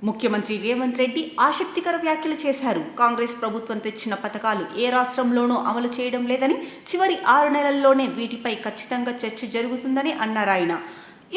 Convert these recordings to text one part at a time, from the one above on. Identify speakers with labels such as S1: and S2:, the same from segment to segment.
S1: ముఖ్యమంత్రి రేవంత్ రెడ్డి ఆసక్తికర వ్యాఖ్యలు చేశారు. కాంగ్రెస్ ప్రభుత్వం తెచ్చిన పథకాలు ఏ రాష్ట్రంలోనూ అమలు చేయడం లేదని, చివరి 6 నెలల్లోనే వీటిపై ఖచ్చితంగా చర్చ జరుగుతుందని అన్నారాయన.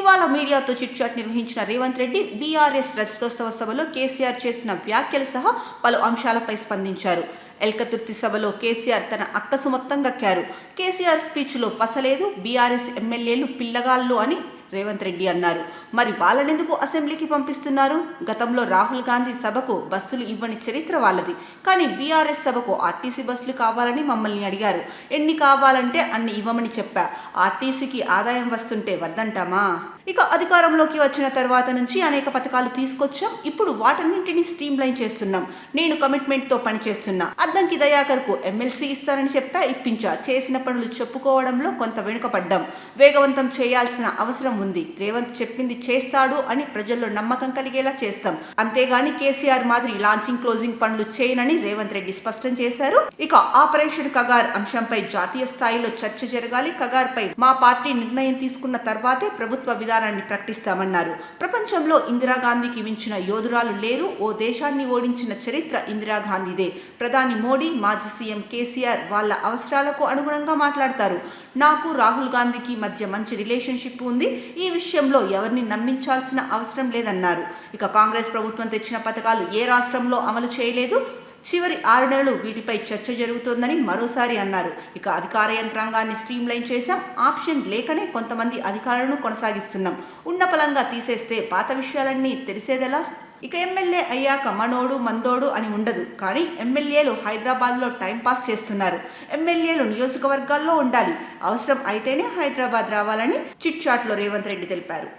S1: ఇవాళ మీడియాతో చిట్చాట్ నిర్వహించిన రేవంత్ రెడ్డి బీఆర్ఎస్ రజతోత్సవ సభలో కేసీఆర్ చేసిన వ్యాఖ్యలు సహా పలు అంశాలపై స్పందించారు. ఎల్కతుర్తి సభలో కేసీఆర్ తన అక్కసు మొత్తం గక్కారు. కేసీఆర్ స్పీచ్లో పసలేదు, బీఆర్ఎస్ ఎమ్మెల్యేలు పిల్లగాళ్ళు అని రేవంత్ రెడ్డి అన్నారు. మరి వాళ్ళనెందుకు అసెంబ్లీకి పంపిస్తున్నారు? గతంలో రాహుల్ గాంధీ సభకు బస్సులు ఇవ్వని చరిత్ర వాళ్ళది. కానీ బీఆర్ఎస్ సభకు ఆర్టీసీ బస్సులు కావాలని మమ్మల్ని అడిగారు. ఎన్ని కావాలంటే అన్ని ఇవ్వమని చెప్పా. ఆర్టీసీకి ఆదాయం వస్తుంటే వద్దంటామా? ఇక అధికారంలోకి వచ్చిన తర్వాత నుంచి అనేక పథకాలు తీసుకొచ్చాం. ఇప్పుడు వాటన్నింటినీ స్ట్రీమ్ లైన్ చేస్తున్నాం. నేను కమిట్మెంట్తో పనిచేస్తున్నా. అద్దంకి దయాకర్కు ఎమ్మెల్సీ ఇస్తానని చెప్పా, ఇప్పించా. చేసిన పనులు చెప్పుకోవడంలో కొంత వెనుకపడ్డాం. వేగవంతం చేయాల్సిన అవసరం ఉంది. రేవంత్ చెప్పింది చేస్తాడు అని ప్రజల్లో నమ్మకం కలిగేలా చేస్తాం. అంతేగాని కేసీఆర్ మాదిరి లాంచింగ్ క్లోజింగ్ పనులు చేయనని రేవంత్ రెడ్డి స్పష్టం చేశారు. ఇక ఆపరేషన్ కగార్ అంశంపై జాతీయ స్థాయిలో చర్చ జరగాలి. కగార్ పై మా పార్టీ నిర్ణయం తీసుకున్న తర్వాతే ప్రభుత్వ విధానాన్ని ప్రకటిస్తామన్నారు. ప్రపంచంలో ఇందిరాగాంధీకి మించిన యోధురాలు లేరు. ఓ దేశాన్ని ఓడించిన చరిత్ర ఇందిరాగాంధీదే. ప్రధాని మోడీ, మాజీ సీఎం కేసీఆర్ వాళ్ళ అవసరాలకు అనుగుణంగా మాట్లాడతారు. నాకు రాహుల్ గాంధీకి మధ్య మంచి రిలేషన్షిప్ ఉంది. ఈ విషయంలో ఎవరిని నమ్మించాల్సిన అవసరం లేదన్నారు. ఇక కాంగ్రెస్ ప్రభుత్వం తెచ్చిన పథకాలు ఏ రాష్ట్రంలో అమలు చేయలేదు. చివరి 6 నెలలు వీటిపై చర్చ జరుగుతోందని మరోసారి అన్నారు. ఇక అధికార యంత్రాంగాన్ని స్ట్రీమ్లైన్ చేశాం. ఆప్షన్ లేకనే కొంతమంది అధికారులను కొనసాగిస్తున్నాం. ఉన్న పలంగా తీసేస్తే పాత విషయాలన్నీ తెలిసేదెలా? ఇక ఎమ్మెల్యే అయ్యాక మనోడు మందోడు అని ఉండదు. కానీ ఎమ్మెల్యేలు హైదరాబాద్లో టైంపాస్ చేస్తున్నారు. ఎమ్మెల్యేలు నియోజకవర్గాల్లో ఉండాలి. అవసరం అయితేనే హైదరాబాద్ రావాలని చిట్ చాట్లో రేవంత్ రెడ్డి తెలిపారు.